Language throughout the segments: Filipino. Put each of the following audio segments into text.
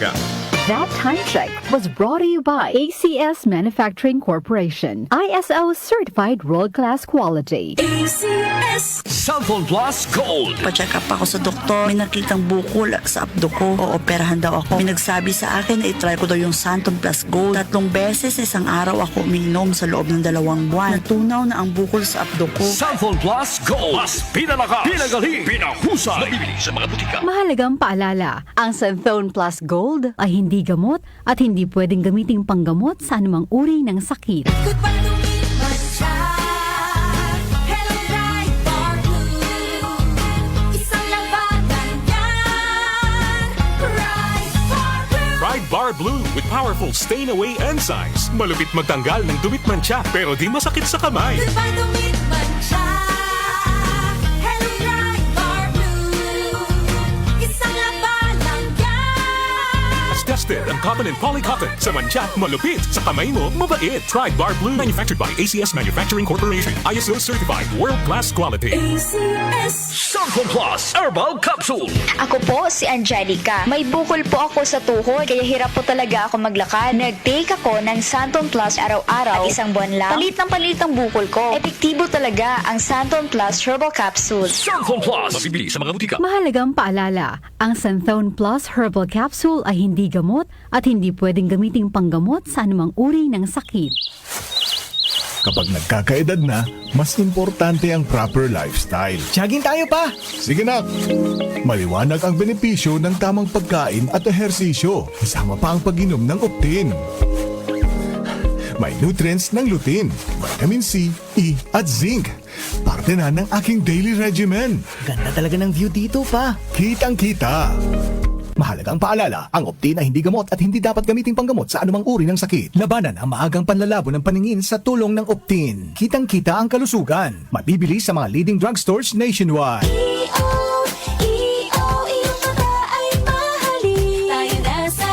That time check was brought to you by ACS Manufacturing Corporation. ISO certified world-class quality. ACS Cellphone Plus Gold. Pa-check up ako sa doktor. May nakitang bukol sa abdo ko. Ooperahan daw ako. May nagsabi sa akin na itry ko daw yung Santon Plus Gold. 3 beses isang araw ako uminom sa loob ng 2 buwan. Natunaw na ang bukol sa abdo ko. Cellphone Plus Gold. Mas pinalakas, pinagaling, pinahusay. Nabibili sa mga butika. Mahalagang paalala, ang Santhone Plus Gold ay hindi gamot at hindi pwedeng gamiting panggamot sa anumang uri ng sakit. Pride Bar Blue with powerful stain-away enzymes. Malupit magtanggal ng dumit mancha pero di masakit sa kamay. Tested ang cotton and polycotton sa mancha, malupit sa kamay mo, mabait. Pride Bar Blue, manufactured by ACS Manufacturing Corporation. ISO certified world-class quality. ACS Cellphone Plus Herbal Capsule. Ako po si Angelica. May bukol po ako sa tuhod kaya hirap po talaga ako maglakad. Nag-take ako ng Santon Plus araw-araw at isang buwan lang. Palit ang bukol ko. Epektibo talaga ang Santon Plus Herbal Capsule. Cellphone Plus. Mabibili sa mga butika. Mahalagang paalala, ang Santhone Plus Herbal Capsule ay hindi gamot at hindi pwedeng gamiting panggamot sa anumang uri ng sakit. Kapag nagkakaedad na, mas importante ang proper lifestyle. Jogging tayo pa! Sige na! Maliwanag ang benepisyo ng tamang pagkain at ehersisyo, kasama pa ang pag-inom ng Optin. May nutrients ng lutein, vitamin C, E at zinc. Parte na ng aking daily regimen. Ganda talaga ng view dito pa. Kitang-kita! Mahalagang paalala, ang Optin ay hindi gamot at hindi dapat gamiting panggamot sa anumang uri ng sakit. Labanan ang maagang panlalabo ng paningin sa tulong ng Optin. Kitang-kita ang kalusugan. Mabibili sa mga leading drugstores nationwide. iyong mata ay mahalin. Tayo na sa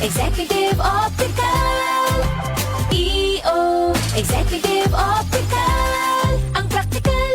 Executive Optical. Executive Optical. Ang practical.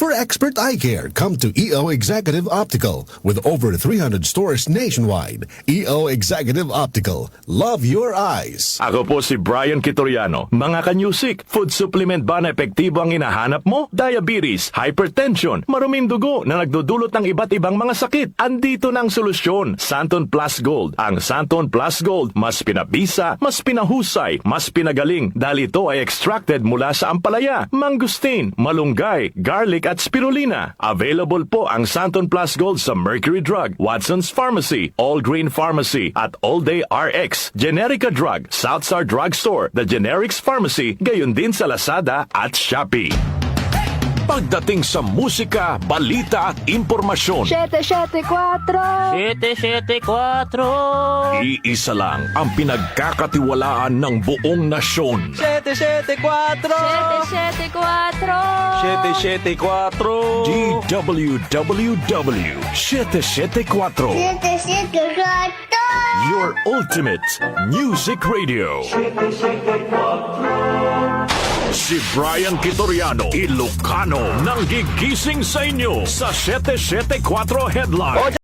For expert eye care, come to EO Executive Optical. With over 300 stores nationwide, EO Executive Optical. Love your eyes. Ako po si Brian Kitoriano. Mga kanyusik, food supplement ba na epektibo ang hinahanap mo? Diabetes, hypertension, maruming dugo na nagdudulot ng iba't ibang mga sakit. Andito na ang solusyon, Santon Plus Gold. Ang Santon Plus Gold, mas pinabisa, mas pinahusay, mas pinagaling dahil ito ay extracted mula sa ampalaya, mangustin, malunggay, garlic at spirulina. Available po ang Santon Plus Gold sa Mercury Drug, Watson's Pharmacy, All Green Pharmacy at All Day RX, Generica Drug, Southstar Drug Store, The Generics Pharmacy, gayon din sa Lazada at Shopee. Pagdating sa musika, balita at impormasyon, 774! 774! iisa lang ang pinagkakatiwalaan ng buong nasyon. 774! 774! 774! DWWW 774. Your ultimate music radio. Si Brian Kitoriano, Ilocano, nang gigising sa inyo sa 774 Headline.